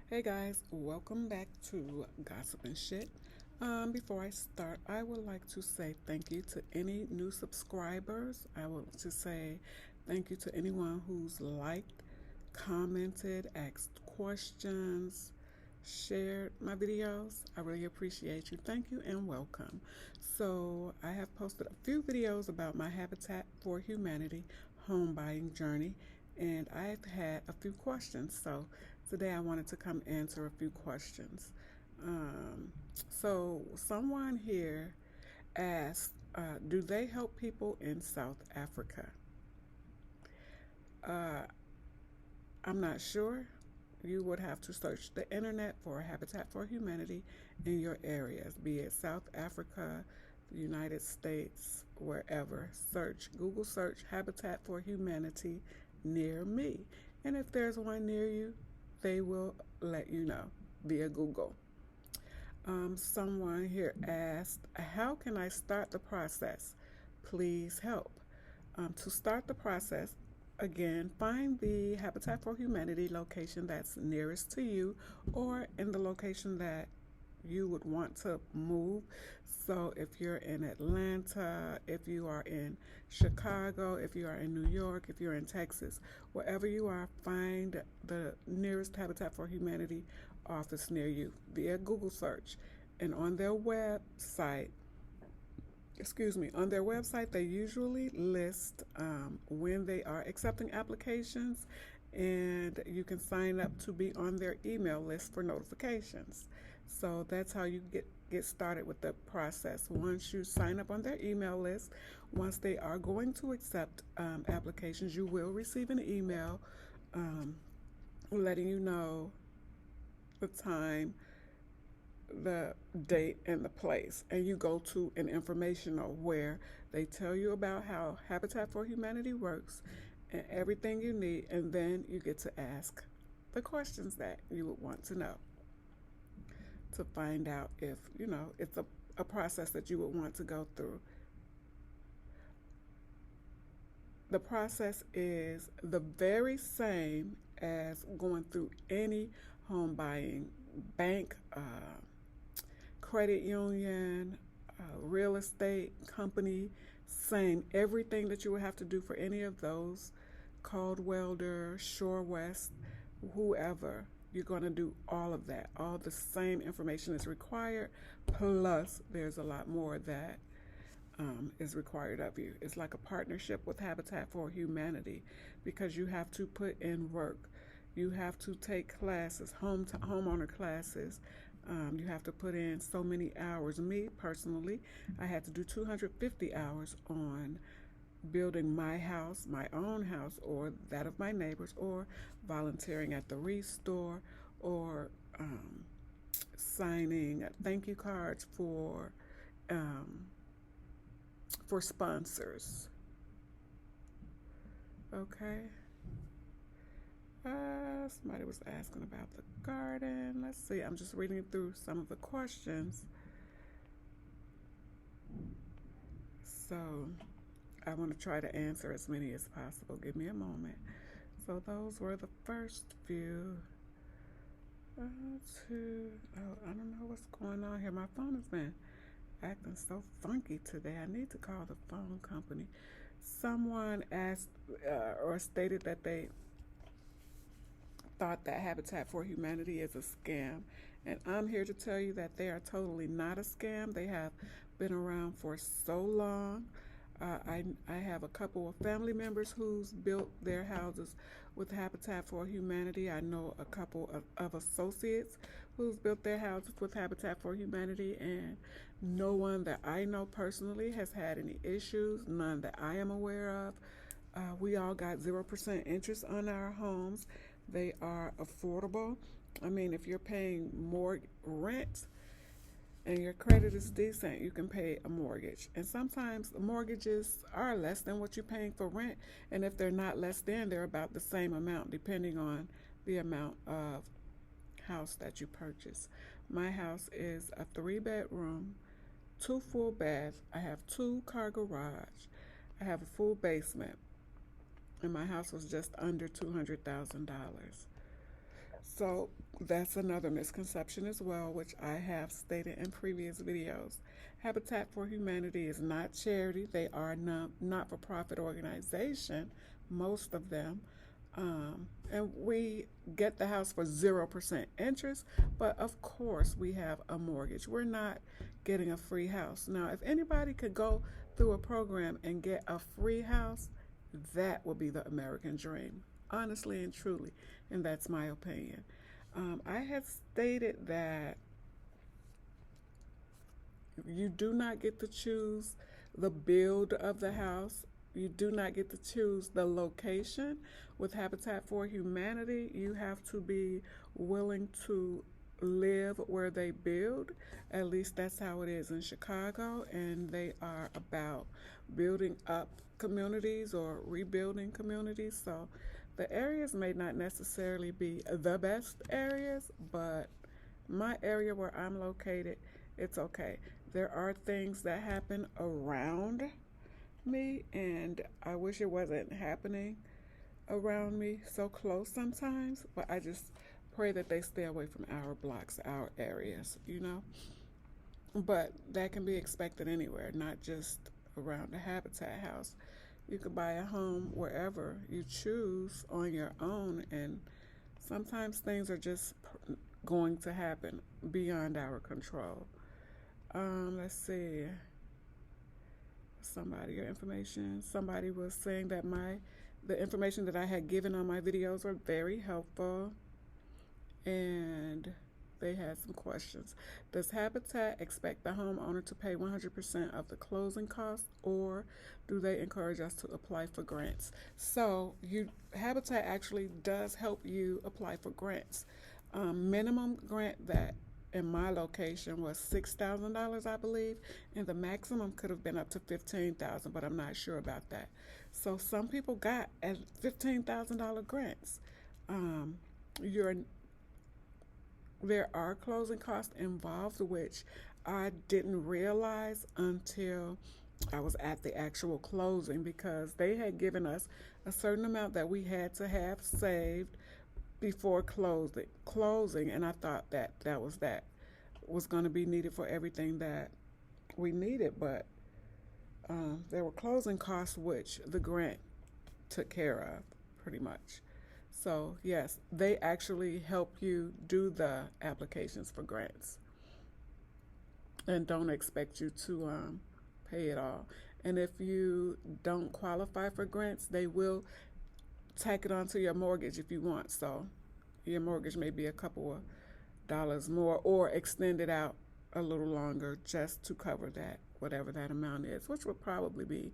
Hey guys, welcome back to Gossip and Shit. Before I start, I would like to say thank you to any new subscribers. I would to say thank you to anyone who's liked, commented, asked questions, shared my videos. I really appreciate you. Thank you and welcome. So, I have posted a few videos about my Habitat for Humanity home buying journey, and I've had a few questions. So, today I wanted to come answer a few questions. Um, someone here asked, do they help people in South Africa? Uh, I'm not sure. You would have to search the internet for Habitat for Humanity in your areas, be it South Africa, the United States, wherever. Google search Habitat for Humanity near me. And if there's one near you, they will let you know via Google. Someone here asked, how can I start the process? Please help. To start the process, again, find the Habitat for Humanity location that's nearest to you or in the location that you would want to move. So if you're in Atlanta, if you are in Chicago, if you are in New York, if you're in Texas, wherever you are, find the nearest Habitat for Humanity office near you via Google search. And on their website, on their website, they usually list when they are accepting applications, and you can sign up to be on their email list for notifications. So that's how you get started with the process. Once you sign up on their email list, once they are going to accept applications, you will receive an email um, letting you know the time, the date, and the place. And you go to an informational where they tell you about how Habitat for Humanity works and everything you need, and then you get to ask the questions that you would want to know to find out if it's a process that you would want to go through. The process is the very same as going through any home buying bank, credit union, real estate company. Same, everything that you would have to do for any of those, Cold Welder, Shore West, whoever. You're going to do all of that. All the same information is required, plus there's a lot more that is required of you. It's like a partnership with Habitat for Humanity because you have to put in work. You have to take classes, homeowner classes. You have to put in so many hours. Me personally, I had to do 250 hours on building my house, my own house, or that of my neighbors, or volunteering at the restore, or signing thank you cards um, for sponsors. Okay. Somebody was asking about the garden. Let's see. I'm just reading through some of the questions. So I want to try to answer as many as possible. Give me a moment. So those were the first few. I don't know what's going on here. My phone has been acting so funky today. I need to call the phone company. Someone asked or stated that they thought that Habitat for Humanity is a scam. And I'm here to tell you that they are totally not a scam. They have been around for so long. I have a couple of family members who's built their houses with Habitat for Humanity. I know a couple of associates who's built their houses with Habitat for Humanity, and no one that I know personally has had any issues, none that I am aware of. We all got 0% interest on our homes. They are affordable. I mean, if you're paying more rent and your credit is decent, you can pay a mortgage. And sometimes the mortgages are less than what you're paying for rent. And if they're not less than, they're about the same amount, depending on the amount of house that you purchase. My house is a 3 bedroom, two full baths. I have 2 car garage. I have a full basement. And my house was just under $200,000. So that's another misconception as well, which I have stated in previous videos. Habitat for Humanity is not charity. They are a not-for-profit organization, most of them. And we get the house for 0% interest, but of course we have a mortgage. We're not getting a free house. Now, if anybody could go through a program and get a free house, that would be the American dream, honestly and truly, and that's my opinion. I had stated that you do not get to choose the build of the house. You do not get to choose the location. With Habitat for Humanity, you have to be willing to live where they build. At least that's how it is in Chicago, and they are about building up communities or rebuilding communities. So the areas may not necessarily be the best areas, but my area where I'm located, it's okay. There are things that happen around me, and I wish it wasn't happening around me so close sometimes, but I just pray that they stay away from our blocks, our areas. But that can be expected anywhere, not just around the Habitat house. You could buy a home wherever you choose on your own, and sometimes things are just going to happen beyond our control. Let's see. Your information. Somebody was saying that the information that I had given on my videos were very helpful, and they had some questions. Does Habitat expect the homeowner to pay 100% of the closing costs, or do they encourage us to apply for grants? So, Habitat actually does help you apply for grants. Minimum grant that in my location was $6,000, I believe, and the maximum could have been up to $15,000, but I'm not sure about that. So some people got at $15,000 grants. Um, you're there are closing costs involved, which I didn't realize until I was at the actual closing, because they had given us a certain amount that we had to have saved before closing, and I thought that was going to be needed for everything that we needed, but there were closing costs which the grant took care of pretty much. So yes, they actually help you do the applications for grants and don't expect you to pay it all. And if you don't qualify for grants, they will tack it onto your mortgage if you want. So your mortgage may be a couple of dollars more, or extend it out a little longer just to cover that, whatever that amount is, which would probably be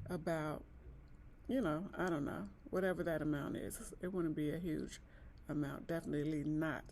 about, I don't know, whatever that amount is. It wouldn't be a huge amount. Definitely not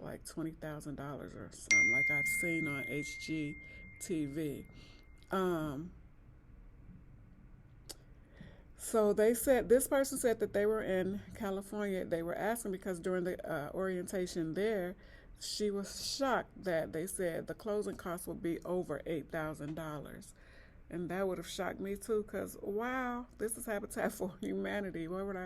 like $20,000 or something like I've seen on HGTV. Um, So this person said that they were in California. They were asking because during the orientation there, she was shocked that they said the closing costs would be over $8,000. And that would have shocked me too, because wow, this is Habitat for Humanity. Why would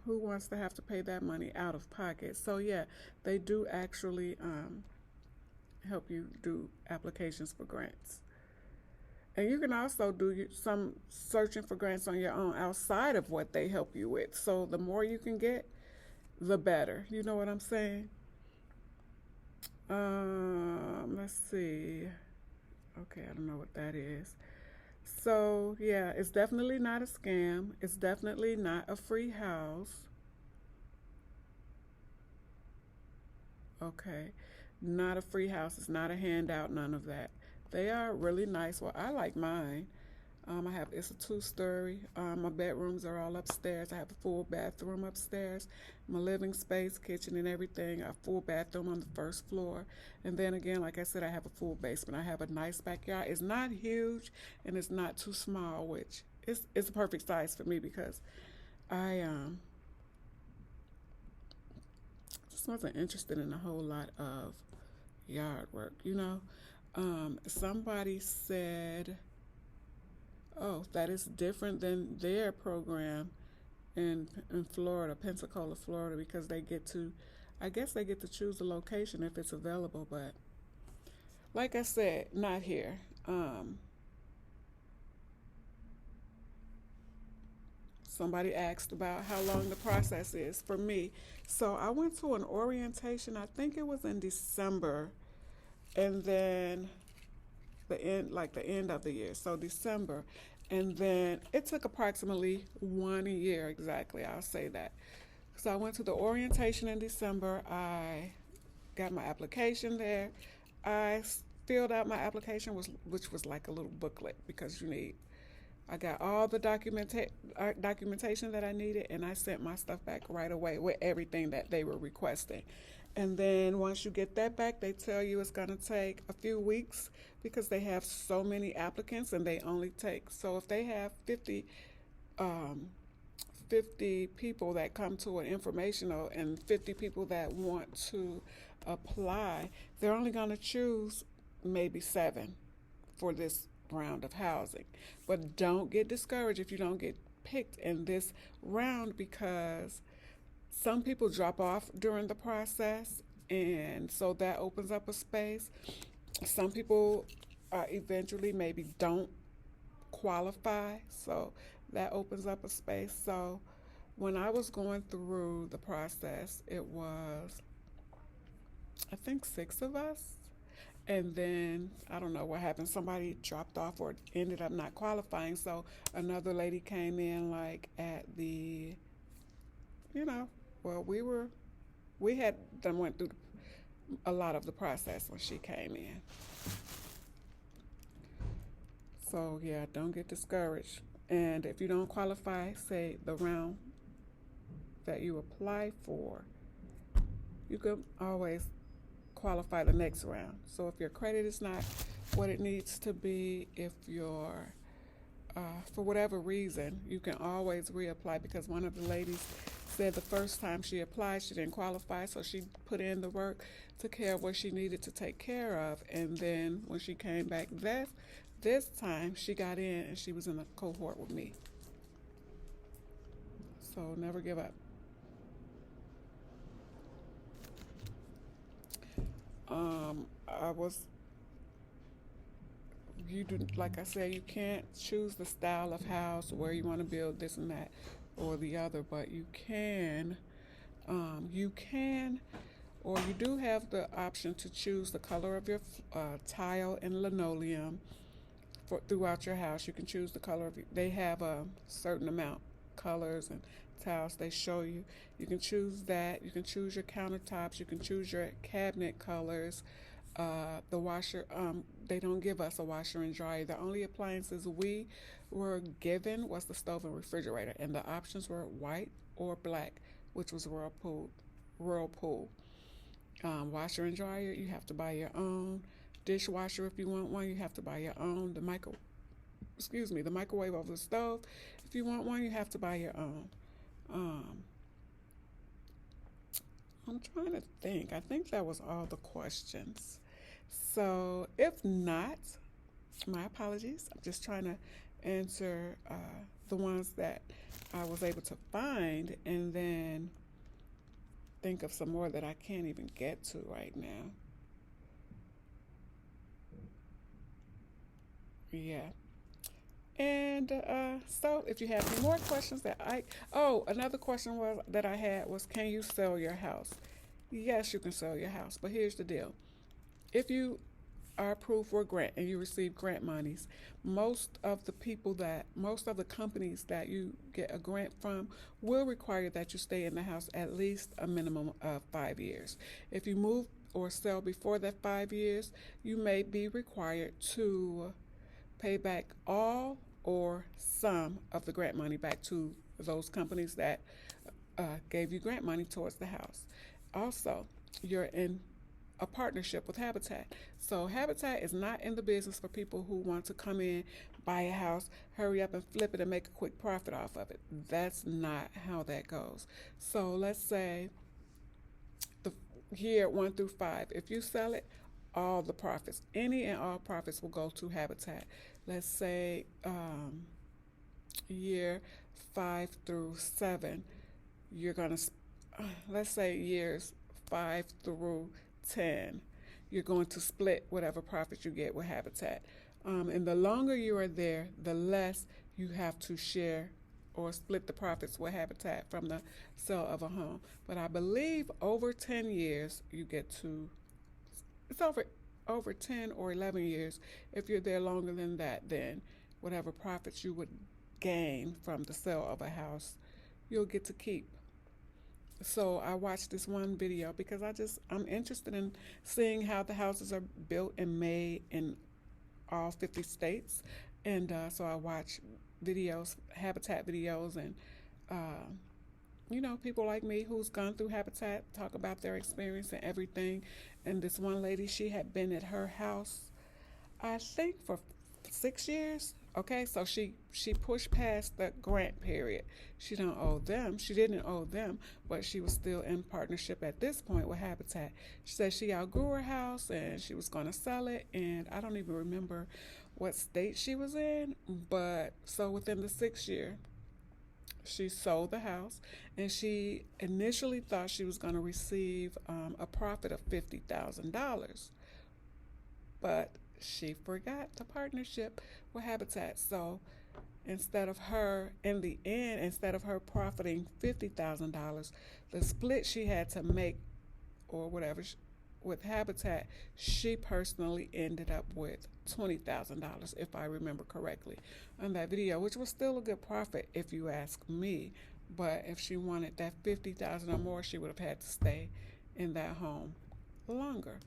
who wants to have to pay that money out of pocket? So yeah, they do actually help you do applications for grants. And you can also do some searching for grants on your own outside of what they help you with. So the more you can get, the better. You know what I'm saying? Let's see. Okay, I don't know what that is. So, yeah, it's definitely not a scam. It's definitely not a free house. Okay. Not a free house. It's not a handout, none of that. They are really nice. Well, I like mine. It's a two-story. My bedrooms are all upstairs. I have a full bathroom upstairs. My living space, kitchen, and everything. A full bathroom on the first floor. And then again, like I said, I have a full basement. I have a nice backyard. It's not huge and it's not too small, which it's a perfect size for me, because I just wasn't interested in a whole lot of yard work. Somebody said, oh, that is different than their program. in Florida, Pensacola, Florida, because they get to, I guess they get to choose the location if it's available. But like I said, not here. Somebody asked about how long the process is for me. So I went to an orientation, I think it was in December, and then the end of the year. So December. And then it took approximately 1 year exactly, I'll say that. So I went to the orientation in December. I got my application there. I filled out my application, which was like a little booklet because you need I got all the documentation that I needed, and I sent my stuff back right away with everything that they were requesting. And then once you get that back, they tell you it's going to take a few weeks because they have so many applicants and they only take. So if they have um, 50 people that come to an informational and 50 people that want to apply, they're only going to choose maybe 7 for this round of housing. But don't get discouraged if you don't get picked in this round because some people drop off during the process, and so that opens up a space. Some people eventually maybe don't qualify, so that opens up a space. So when I was going through the process, it was, I think, 6 of us. And then I don't know what happened. Somebody dropped off or ended up not qualifying. So another lady came in like at the, you know, well, we had done went through a lot of the process when she came in. So yeah, don't get discouraged. And if you don't qualify, say the round that you apply for, you can always qualify the next round. So if your credit is not what it needs to be, if you're for whatever reason, you can always reapply because one of the ladies said the first time she applied, she didn't qualify, so she put in the work, took care of what she needed to take care of, and then when she came back this time, she got in and she was in a cohort with me. So never give up. I was you do like I said, you can't choose the style of house where you want to build this and that or the other, but you can, or you do have the option to choose the color of your tile and linoleum for throughout your house. You can choose the color of. They have a certain amount colors and tiles they show you. You can choose that. You can choose your countertops. You can choose your cabinet colors. The washer. They don't give us a washer and dryer. The only appliances we were given was the stove and refrigerator, and the options were white or black, which was Whirlpool. Whirlpool. Washer and dryer, you have to buy your own. Dishwasher, if you want one, you have to buy your own. The microwave over the stove, if you want one, you have to buy your own. Um, I'm trying to think. I think that was all the questions. So if not, my apologies. I'm just trying to answer the ones that I was able to find, and then think of some more that I can't even get to right now. Yeah. And so, if you have any more questions another question was that I had was, can you sell your house? Yes, you can sell your house, but here's the deal: if you are approved for a grant and you receive grant monies, most of the companies that you get a grant from will require that you stay in the house at least a minimum of 5 years. If you move or sell before that 5 years, you may be required to pay back all or some of the grant money back to those companies that gave you grant money towards the house. Also, you're in a partnership with Habitat. So Habitat is not in the business for people who want to come in, buy a house, hurry up and flip it and make a quick profit off of it. That's not how that goes. So let's say the year 1 through 5, if you sell it, all the profits, any and all profits will go to Habitat. Let's say year 5 through 7, you're going to, let's say years 5 through 10, you're going to split whatever profit you get with Habitat. And the longer you are there, the less you have to share or split the profits with Habitat from the sale of a home. But I believe over 10 years, you get to, it's over 10 or 11 years. If you're there longer than that, then whatever profits you would gain from the sale of a house, you'll get to keep. So I watched this one video because I'm interested in seeing how the houses are built and made in all 50 states. And so I watch videos, Habitat videos, and uh, people like me who's gone through Habitat talk about their experience and everything. And this one lady, she had been at her house, I think, for 6 years. Okay, so she pushed past the grant period. She didn't owe them, but she was still in partnership at this point with Habitat. She said she outgrew her house and she was going to sell it, and I don't even remember what state she was in, but so within the 6 year, she sold the house, and she initially thought she was going to receive a profit of $50,000, but she forgot the partnership with Habitat. So instead of her profiting $50,000, the split she had to make, or whatever, with Habitat, she personally ended up with $20,000, if I remember correctly, on that video, which was still a good profit if you ask me. But if she wanted that $50,000 or more, she would have had to stay in that home longer.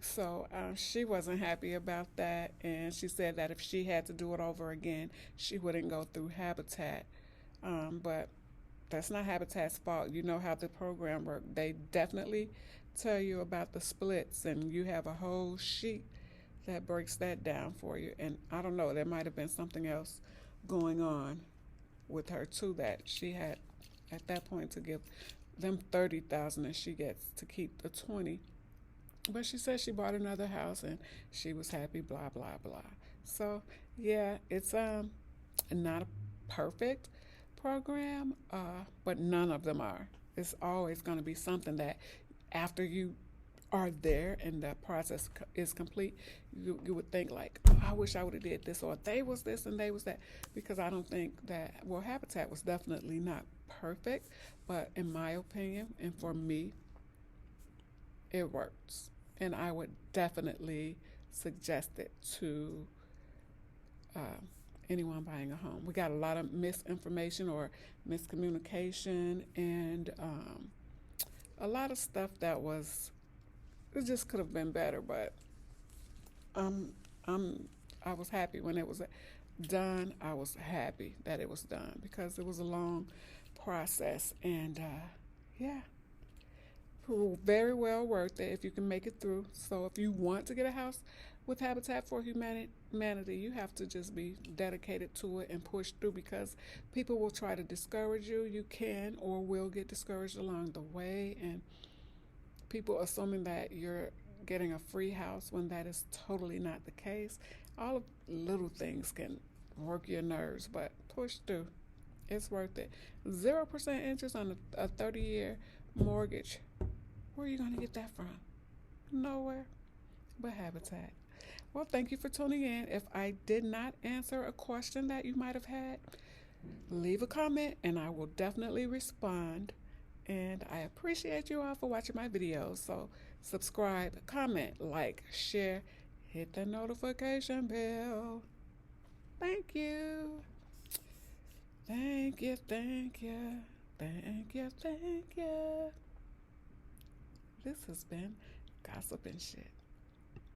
So she wasn't happy about that, and she said that if she had to do it over again, she wouldn't go through Habitat. But that's not Habitat's fault. You know how the program works. They definitely tell you about the splits, and you have a whole sheet that breaks that down for you. And I don't know, there might have been something else going on with her too, that she had at that point to give them $30,000 and she gets to keep the 20. But she said she bought another house and she was happy, blah blah blah. So yeah, it's not a perfect program, but none of them are. It's always going to be something that after you are there and the process is complete, you would think like, oh, I wish I would have did this, or they was this and they was that. Because I don't think that, well, Habitat was definitely not perfect, but in my opinion and for me, it works. And I would definitely suggest it to anyone buying a home. We got a lot of misinformation or miscommunication, and a lot of stuff that it just could have been better. But I was happy when it was done. I was happy that it was done because it was a long process, and yeah, very well worth it if you can make it through. So if you want to get a house with Habitat for Humanity, you have to just be dedicated to it and push through, because people will try to discourage you. You can or will get discouraged along the way, and people assuming that you're getting a free house when that is totally not the case. All of little things can work your nerves, but push through. It's worth it. 0% interest on a 30-year mortgage. Where are you going to get that from? Nowhere but Habitat. Well, thank you for tuning in. If I did not answer a question that you might have had, leave a comment and I will definitely respond. And I appreciate you all for watching my videos. So subscribe, comment, like, share, hit the notification bell. Thank you. Thank you, thank you, thank you, thank you. This has been Gossip and Shit.